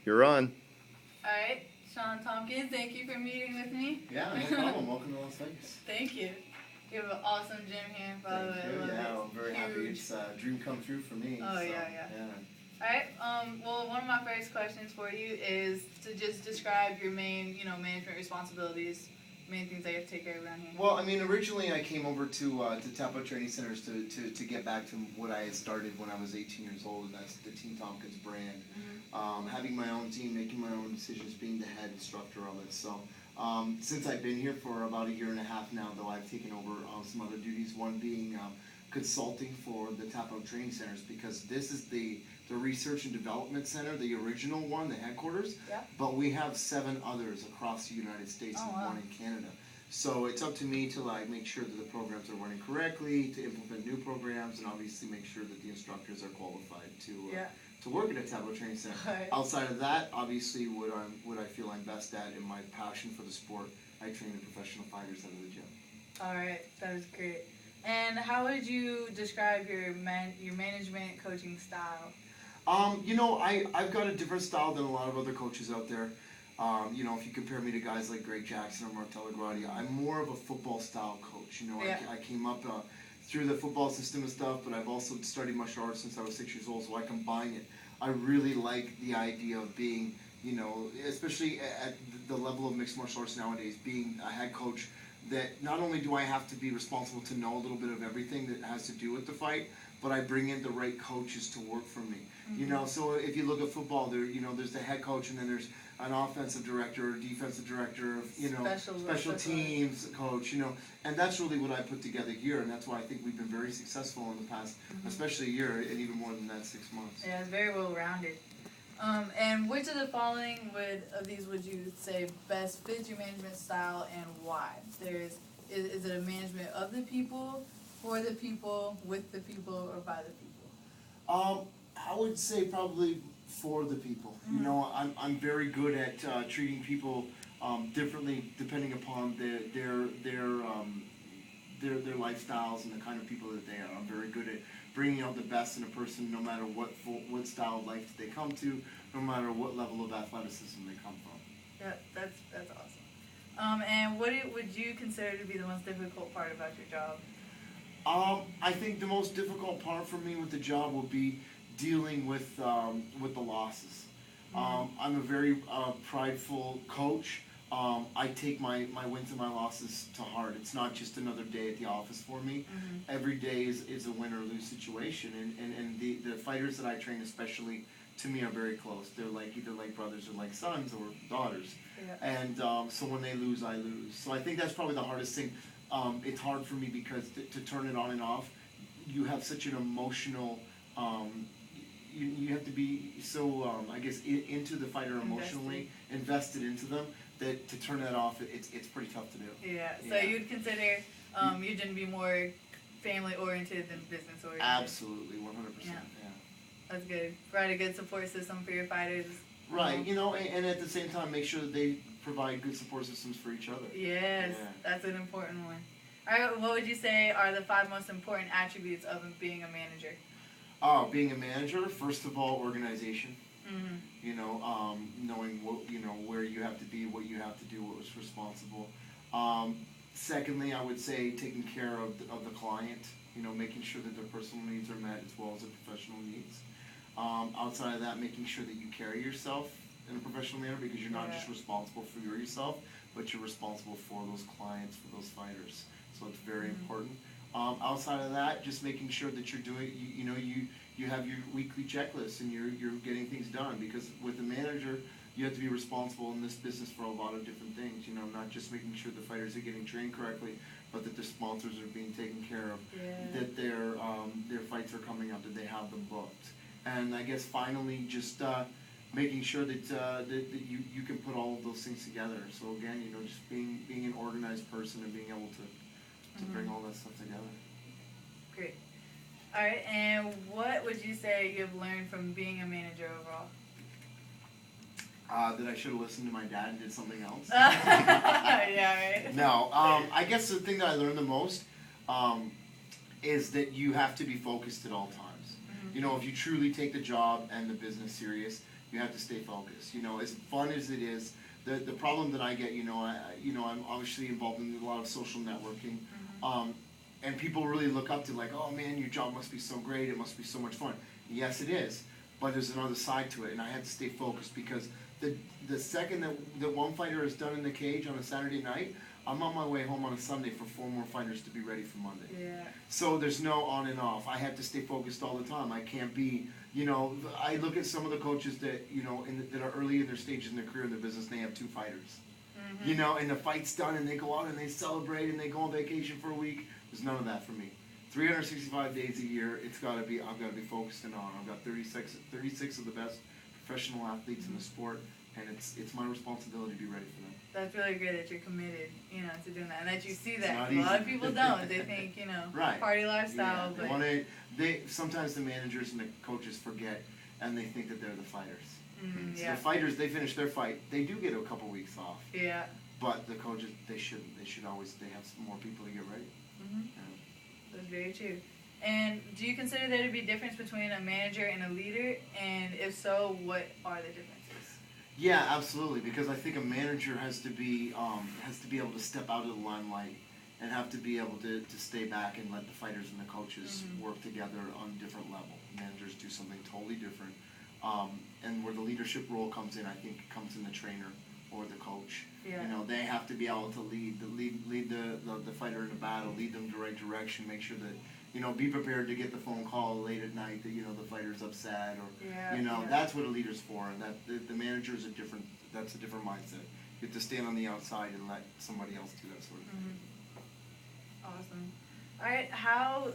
You're on. All right, Shawn Tompkins, thank you for meeting with me. Yeah, no problem. Welcome to Las Vegas. Thank you. You have an awesome gym here, by the way. Thank you. I love Yeah, it. I'm very happy. It's a dream come true for me. Oh, so, yeah. All right. Well, one of my first questions for you is to just describe your main, management responsibilities, main things that you have to take care of around here. Well, I mean, originally I came over to Tapout Training Centers to get back to what I had started when I was 18 years old, and that's the Team Tompkins brand. Having my own team, making my own decisions, being the head instructor of it. So since I've been here for about a year and a half now, though, I've taken over some other duties, one being consulting for the Tapout Training Centers, because this is the research and development center, the original one, the headquarters, but we have 7 others across the United States and one in Canada. So it's up to me to make sure that the programs are running correctly, to implement new programs, and obviously make sure that the instructors are qualified to work at a Tapout Training Center. Right. Outside of that, obviously what I feel I'm best at in my passion for the sport, I train the professional fighters out of the gym. All right, that is great. And how would you describe your management coaching style? I've got a different style than a lot of other coaches out there. If you compare me to guys like Greg Jackson or Martello Grotti, I'm more of a football style coach. I came up through the football system and stuff, but I've also studied martial arts since I was 6 years old, so I combine it. I really like the idea of being, especially at the level of mixed martial arts nowadays, being a head coach, that not only do I have to be responsible to know a little bit of everything that has to do with the fight, but I bring in the right coaches to work for me. So if you look at football, there's the head coach, and then there's an offensive director, defensive director, special teams coach, and that's really what I put together here, and that's why I think we've been very successful in the past, especially a year, and even more than that, 6 months. Yeah, it's very well rounded. And which of the following would you say best fits your management style, and why? Is it a management of the people, for the people, with the people, or by the people? I would say probably for the people. I'm very good at treating people differently depending upon their lifestyles and the kind of people that they are. I'm very good at bringing out the best in a person, no matter what style of life they come to, no matter what level of athleticism they come from. Yeah, that's awesome. And what would you consider to be the most difficult part about your job? I think the most difficult part for me with the job will be dealing with the losses. I'm a very prideful coach. I take my wins and my losses to heart. It's not just another day at the office for me. Every day is a win or lose situation, and the fighters that I train, especially, to me, are very close. They're either like brothers or like sons or daughters. And so when they lose, I lose. So I think that's probably the hardest thing. It's hard for me because to turn it on and off, you have such an emotional. You have to be so, into the fighter emotionally, invested into them, that to turn that off, it's pretty tough to do. Yeah, so you'd consider you to be more family-oriented than business-oriented? Absolutely, 100%, yeah. That's good. Provide a good support system for your fighters. Right, and at the same time, make sure that they provide good support systems for each other. Yes, that's an important one. All right, what would you say are the 5 most important attributes of being a manager? Being a manager, first of all, organization. Knowing where you have to be, what you have to do, what was responsible. Secondly, I would say taking care of the client. Making sure that their personal needs are met as well as their professional needs. Outside of that, making sure that you carry yourself in a professional manner, because you're not just responsible for yourself, but you're responsible for those clients, for those fighters. So it's very important. Outside of that, just making sure that you're doing, you have your weekly checklist and you're getting things done, because with a manager, you have to be responsible in this business for a lot of different things. Not just making sure the fighters are getting trained correctly, but that their sponsors are being taken care of, that their fights are coming up, that they have them booked. And I guess finally, just making sure that you can put all of those things together. So again, just being an organized person and being able to bring all that stuff together. Great. All right, and what would you say you've learned from being a manager overall? That I should have listened to my dad and did something else. Yeah, right. No, I guess the thing that I learned the most is that you have to be focused at all times. If you truly take the job and the business serious, you have to stay focused. You know, as fun as it is, the problem that I get, I'm obviously involved in a lot of social networking, and people really look up to like, oh man, your job must be so great, it must be so much fun. Yes, it is, but there's another side to it, and I had to stay focused because the second that one fighter is done in the cage on a Saturday night, I'm on my way home on a Sunday for 4 more fighters to be ready for Monday. Yeah. So there's no on and off. I have to stay focused all the time. I can't be, I look at some of the coaches that, that are early in their stages in their career in the business, and they have 2 fighters. And the fight's done, and they go out and they celebrate, and they go on vacation for a week. There's none of that for me. 365 days a year, I've got to be focused and on. I've got 36 of the best professional athletes in the sport, and it's my responsibility to be ready for them. That's really great that you're committed, to doing that, and that you see It's that. not A lot of easy. people don't. They think, Right. party lifestyle, Yeah. but Sometimes the managers and the coaches forget, and they think that they're the fighters. So yeah. the fighters, they finish their fight, they do get a couple weeks off. Yeah. But the coaches, they shouldn't. They should always. They have some more people to get ready. That's very true. And do you consider there to be a difference between a manager and a leader? And if so, what are the differences? Yeah, absolutely. Because I think a manager has to be able to step out of the limelight and have to be able to stay back and let the fighters and the coaches work together on a different level. Managers do something totally different. And where the leadership role comes in, I think it comes in the trainer or the coach. Yeah. They have to be able to lead the fighter in the battle, lead them the right direction, make sure that, be prepared to get the phone call late at night that, the fighter's upset or, that's what a leader's for. And that the manager is that's a different mindset. You have to stand on the outside and let somebody else do that sort of thing. Awesome. All right, how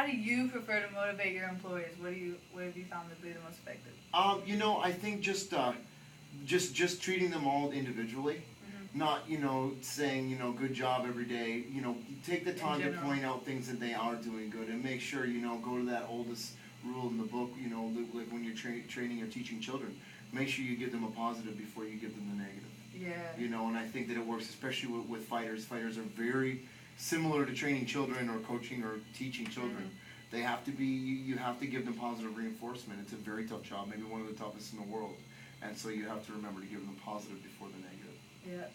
do you prefer to motivate your employees? What have you found to be the most effective? I think just treating them all individually, not, saying, good job every day. Take the time to point out things that they are doing good and make sure, go to that oldest rule in the book, like when you're training or teaching children, make sure you give them a positive before you give them the negative. Yeah. And I think that it works, especially with fighters. Fighters are very similar to training children or coaching or teaching children. They have to be, you have to give them positive reinforcement. It's a very tough job, maybe one of the toughest in the world. And so you have to remember to give them positive before the negative. Yeah,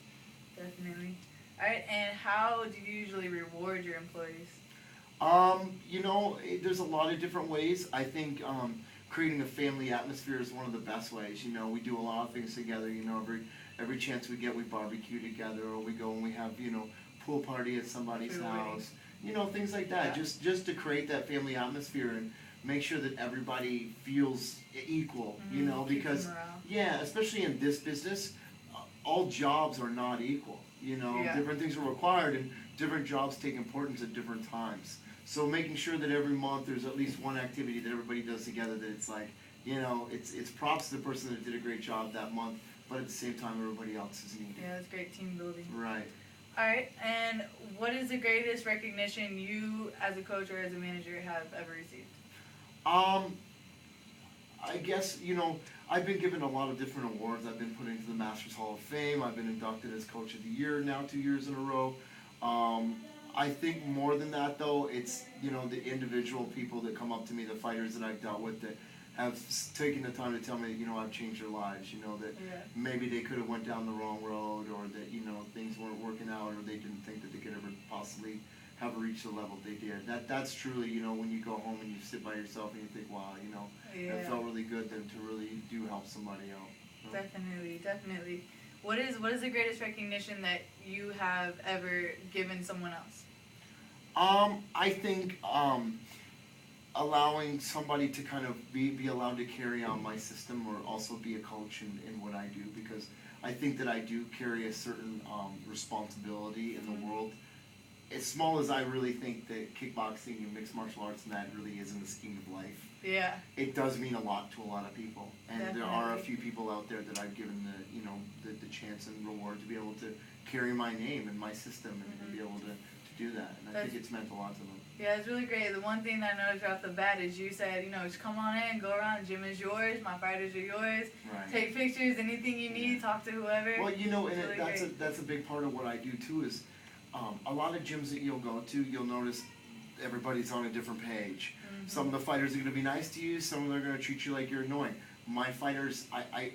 definitely. All right, and how do you usually reward your employees? There's a lot of different ways. I think creating a family atmosphere is one of the best ways. We do a lot of things together. Every chance we get, we barbecue together, or we go and we have, pool party at somebody's house. Things like that. Yeah. Just to create that family atmosphere and make sure that everybody feels equal. Because especially in this business, all jobs are not equal. Different things are required and different jobs take importance at different times. So making sure that every month there's at least one activity that everybody does together that it's like, it's props to the person that did a great job that month, but at the same time everybody else is needed. Yeah, that's great team building. Right. All right, and what is the greatest recognition you as a coach or as a manager have ever received? I guess, I've been given a lot of different awards. I've been put into the Masters Hall of Fame. I've been inducted as Coach of the Year now 2 years in a row. I think more than that, though, it's, the individual people that come up to me, the fighters that I've dealt with that have taken the time to tell me, I've changed their lives, that maybe they could have went down the wrong road or that, things weren't working out or they didn't think that they could ever possibly have reached the level they did. That's truly, when you go home and you sit by yourself and you think, wow, it felt really good then to really do help somebody out. Definitely. What is the greatest recognition that you have ever given someone else? I think allowing somebody to kind of be allowed to carry on my system or also be a coach in what I do, because I think that I do carry a certain responsibility in the world. As small as I really think that kickboxing and mixed martial arts and that really is in the scheme of life. Yeah. It does mean a lot to a lot of people. And Definitely. There are a few people out there that I've given the chance and reward to be able to carry my name and my system and be able to do that. And I think it's meant a lot to them. Yeah, it's really great. The one thing that I noticed right off the bat is you said, just come on in, go around, the gym is yours, my fighters are yours, take pictures, anything you need, talk to whoever. Well, and really that's a big part of what I do too is a lot of gyms that you'll go to, you'll notice everybody's on a different page. Some of the fighters are going to be nice to you, some of them are going to treat you like you're annoying. my fighters, I